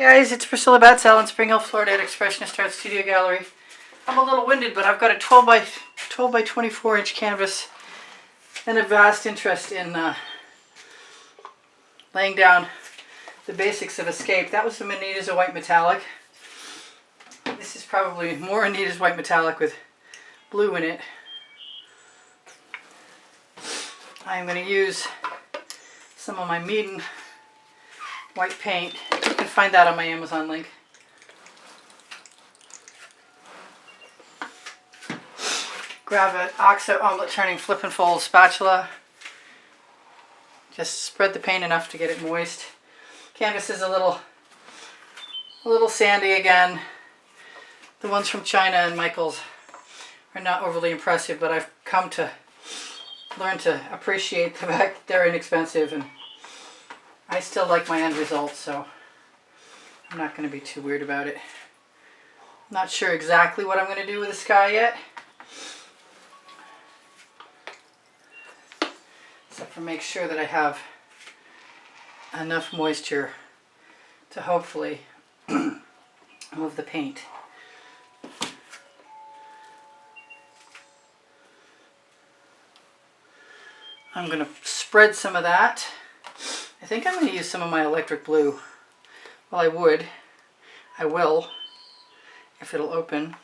Guys, it's Priscilla Batzell in Spring Hill, Florida at Expressionist Art Studio Gallery. I'm a little winded, but I've got a 12 by 24 inch canvas and a vast interest in laying down the basics of Escape. That was from Anita's a white metallic. This is probably more Anita's white metallic with blue in it. I'm going to use some of my Meeden white paint. You can find that on my Amazon link. Grab an OXO omelet turning flip and fold spatula. Just spread the paint enough to get it moist. Canvas is a little sandy again. The ones from China and Michael's are not overly impressive, but I've come to learn to appreciate the fact they're inexpensive, and I still like my end result, so I'm not going to be too weird about it. Not sure exactly what I'm going to do with the sky yet, except for make sure that I have enough moisture to hopefully move the paint. I'm going to spread some of that. I think I'm going to use some of my electric blue. Well, I will, if it'll open,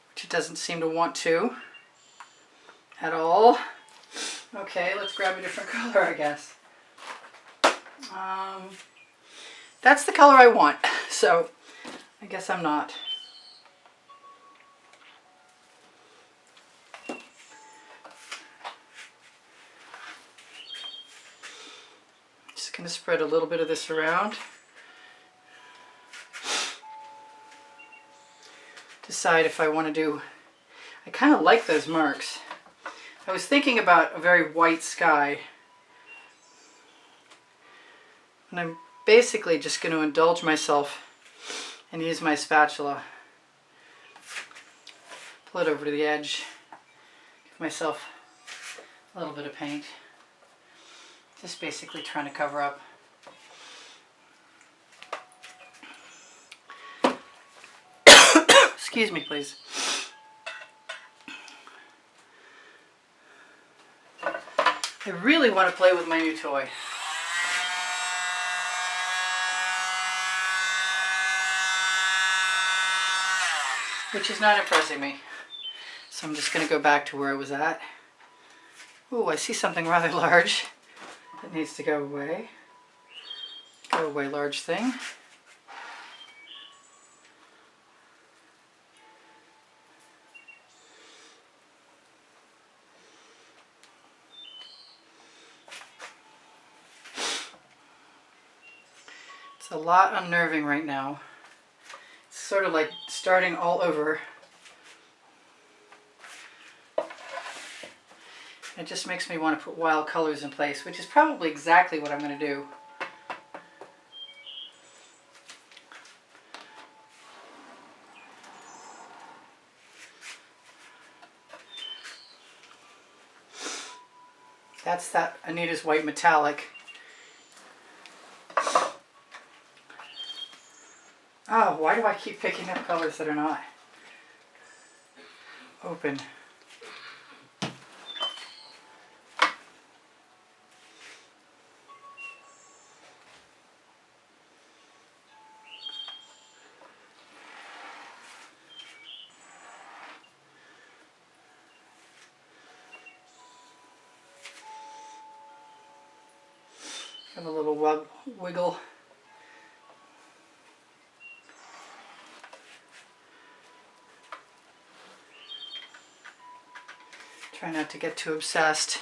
which it doesn't seem to want to at all. Okay, let's grab a different color, I guess. That's the color I want, so I guess I'm not. Going to spread a little bit of this around. Decide if I want to do, I kind of like those marks. I was thinking about a very white sky, and I'm basically just going to indulge myself and use my spatula. Pull it over to the edge, give myself a little bit of paint. Just basically trying to cover up. Excuse me, please. I really want to play with my new toy. Which is not impressing me. So I'm just going to go back to where I was at. Ooh, I see something rather large. That needs to go away. Go away, large thing. It's a lot unnerving right now. It's sort of like starting all over. It just makes me want to put wild colors in place, which is probably exactly what I'm going to do. That's that Anita's white metallic. Oh, why do I keep picking up colors that are not open? Have a little wiggle. Try not to get too obsessed.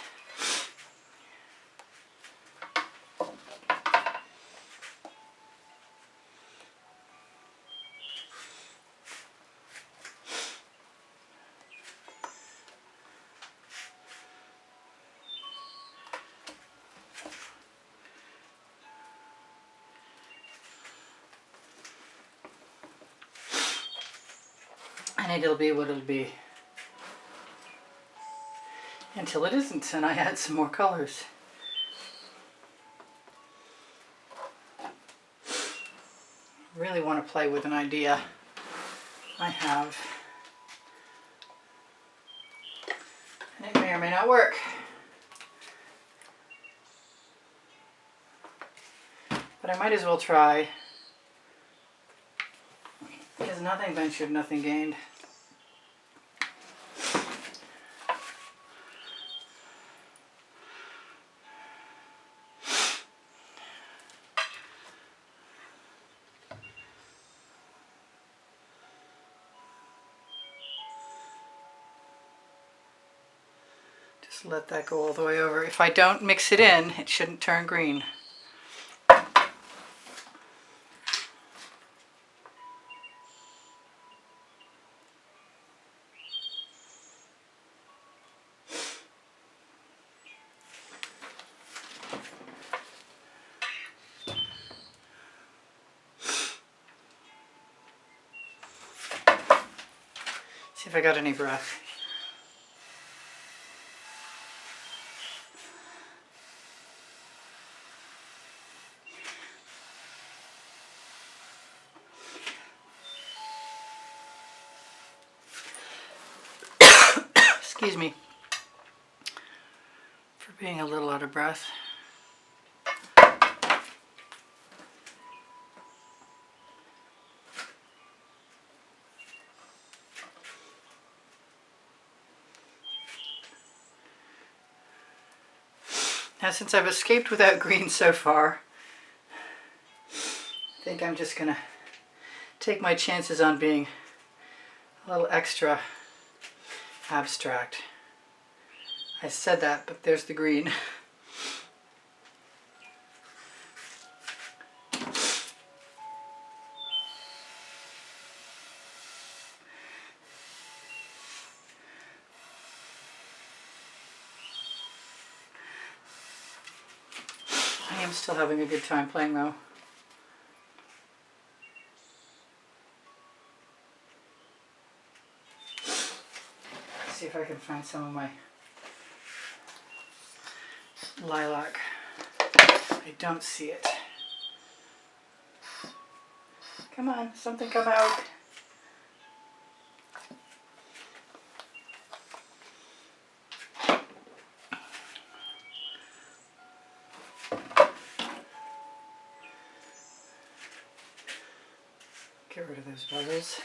And it'll be what it'll be. Until it isn't, and I add some more colors. I really want to play with an idea I have. And it may or may not work. But I might as well try. Because nothing ventured, nothing gained. Just let that go all the way over. If I don't mix it in, it shouldn't turn green. See if I got any breath. Excuse me for being a little out of breath. Now, since I've escaped without green so far, I think I'm just going to take my chances on being a little extra abstract. I said that, but there's the green. I am still having a good time playing though. Let's see if I can find some of my lilac. I don't see it. Come on, something come out. Get rid of those bubbles.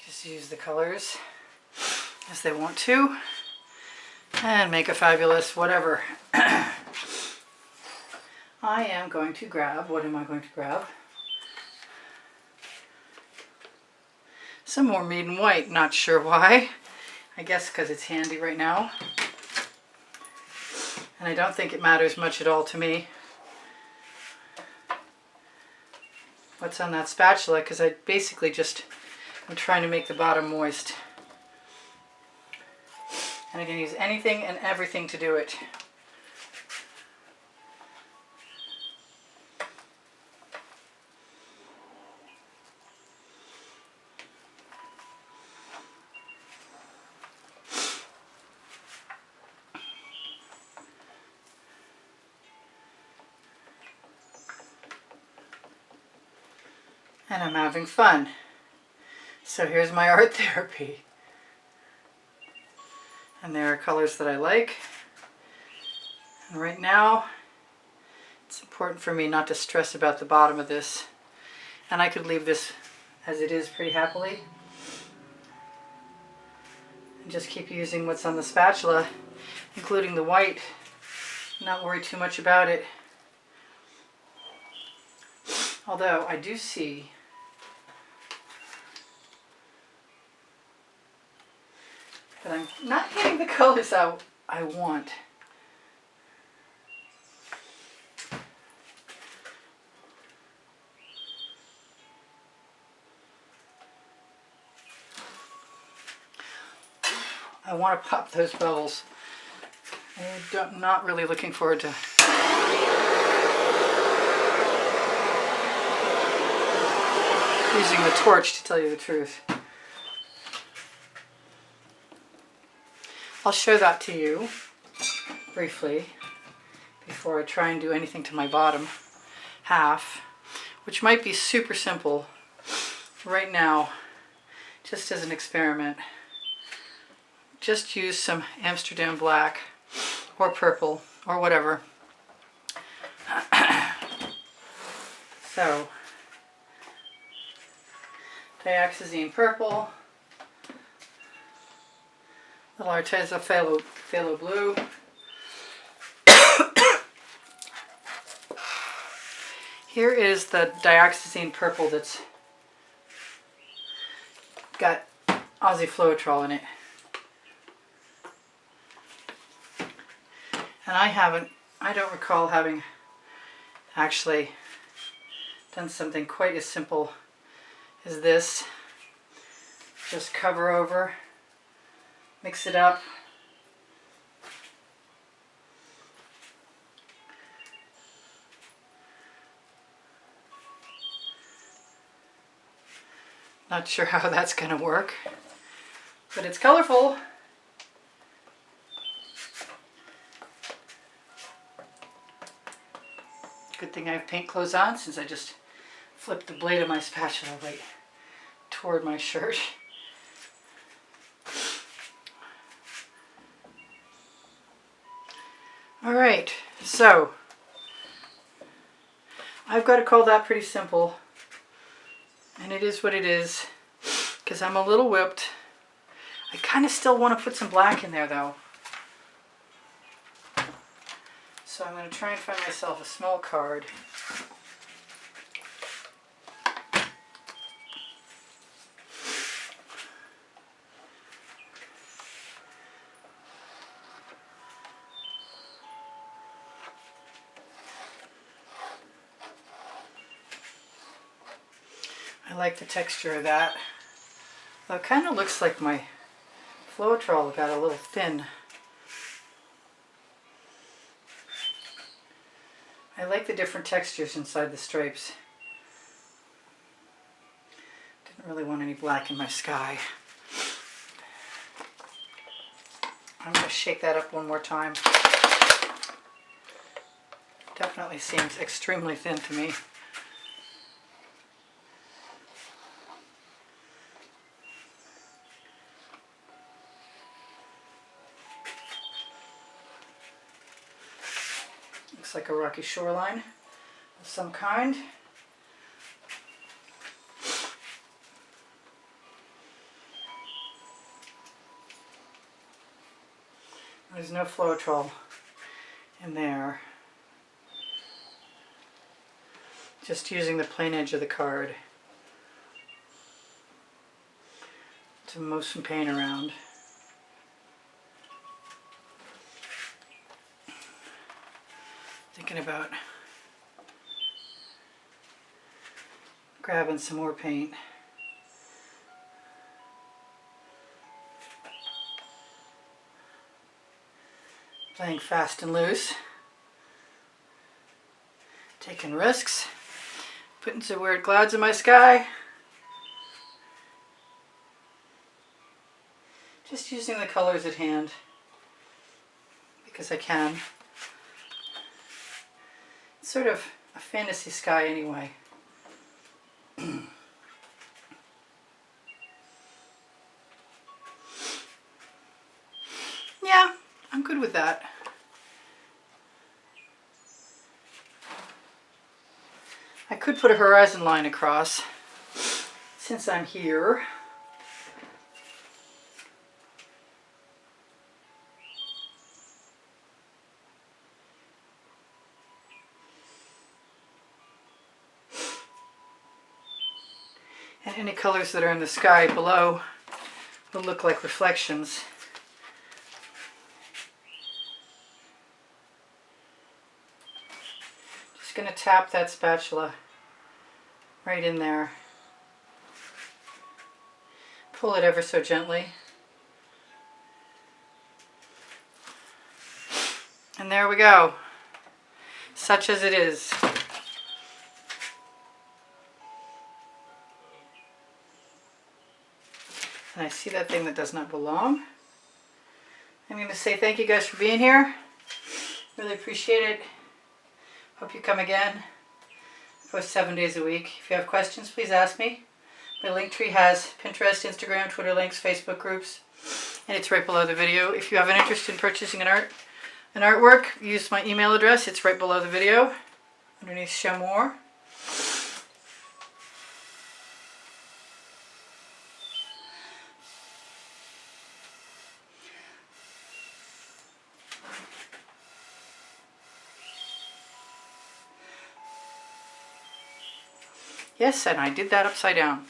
Just use the colors as they want to and make a fabulous whatever. I am going to grab, what am I going to grab? Some more Meeden white, not sure why. I guess because it's handy right now. And I don't think it matters much at all to me what's on that spatula, because I basically just am trying to make the bottom moist. And I can use anything and everything to do it. And I'm having fun. So here's my art therapy. And there are colors that I like. And right now, it's important for me not to stress about the bottom of this. And I could leave this as it is pretty happily. And just keep using what's on the spatula, including the white. Not worry too much about it. Although I do see that I'm not getting the colors out I want. I want to pop those bubbles. I'm not really looking forward to using the torch, to tell you the truth. I'll show that to you briefly before I try and do anything to my bottom half, which might be super simple right now, just as an experiment. Just use some Amsterdam black or purple or whatever. So, dioxazine purple, little Arteza phthalo blue. Here is the dioxazine purple that's got Aussie Floetrol in it. And I don't recall having actually done something quite as simple as this. Just cover over, mix it up. Not sure how that's going to work, but it's colorful. Good thing I have paint clothes on, since I just flipped the blade of my spatula right toward my shirt. Alright, so I've got to call that pretty simple, and it is what it is, because I'm a little whipped. I kind of still want to put some black in there though. So I'm going to try and find myself a small card. I like the texture of that. Though it kind of looks like my Floetrol got a little thin. I like the different textures inside the stripes. Didn't really want any black in my sky. I'm going to shake that up one more time. Definitely seems extremely thin to me. Looks like a rocky shoreline of some kind. There's no Floetrol in there. Just using the plain edge of the card to move some paint around. Thinking about grabbing some more paint. Playing fast and loose. Taking risks. Putting some weird clouds in my sky. Just using the colors at hand because I can. It's sort of a fantasy sky anyway. Yeah, I'm good with that. I could put a horizon line across since I'm here. And any colors that are in the sky below will look like reflections. Just going to tap that spatula right in there. Pull it ever so gently. And there we go. Such as it is. And I see that thing that does not belong. I'm going to say thank you guys for being here. Really appreciate it. Hope you come again. I post 7 days a week. If you have questions, please ask me. My link tree has Pinterest, Instagram, Twitter links, Facebook groups, and it's right below the video. If you have an interest in purchasing an artwork, use my email address. It's right below the video, underneath Show More. Yes, and I did that upside down.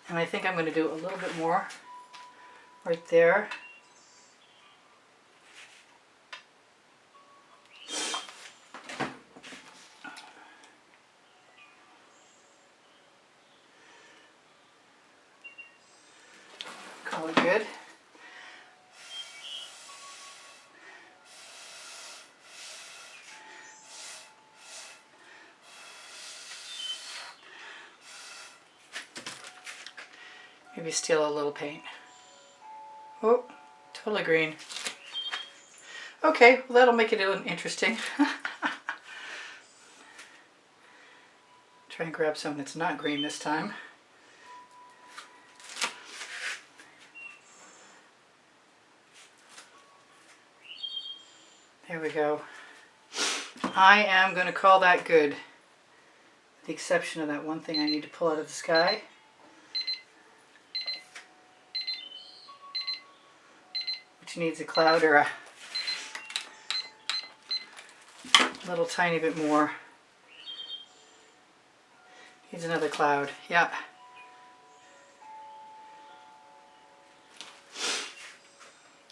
And I think I'm going to do a little bit more right there. Call it good. Maybe steal a little paint. Oh, totally green. Okay, well that'll make it interesting. Try and grab something that's not green this time. There we go. I am going to call that good. With the exception of that one thing I need to pull out of the sky. Which needs a cloud or a little tiny bit more. Needs another cloud. Yep.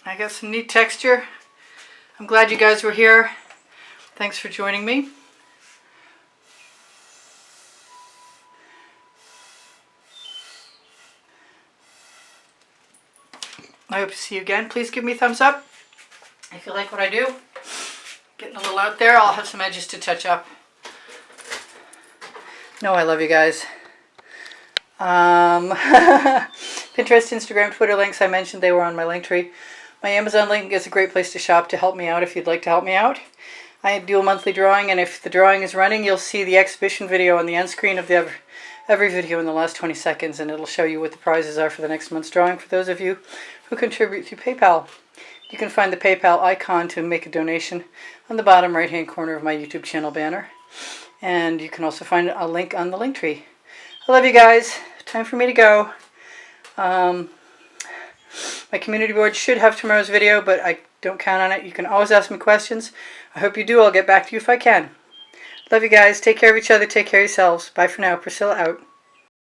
I got some neat texture. I'm glad you guys were here. Thanks for joining me. I hope to see you again. Please give me a thumbs up if you like what I do. Getting a little out there. I'll have some edges to touch up. No, I love you guys. Pinterest, Instagram, Twitter links, I mentioned they were on my link tree. My Amazon link is a great place to shop to help me out if you'd like to help me out. I do a monthly drawing, and if the drawing is running, you'll see the exhibition video on the end screen of every video in the last 20 seconds, and it'll show you what the prizes are for the next month's drawing for those of you who contribute through PayPal. You can find the PayPal icon to make a donation on the bottom right-hand corner of my YouTube channel banner. And you can also find a link on the link tree. I love you guys. Time for me to go. My community board should have tomorrow's video, but I don't count on it. You can always ask me questions. I hope you do. I'll get back to you if I can. Love you guys. Take care of each other. Take care of yourselves. Bye for now. Priscilla out.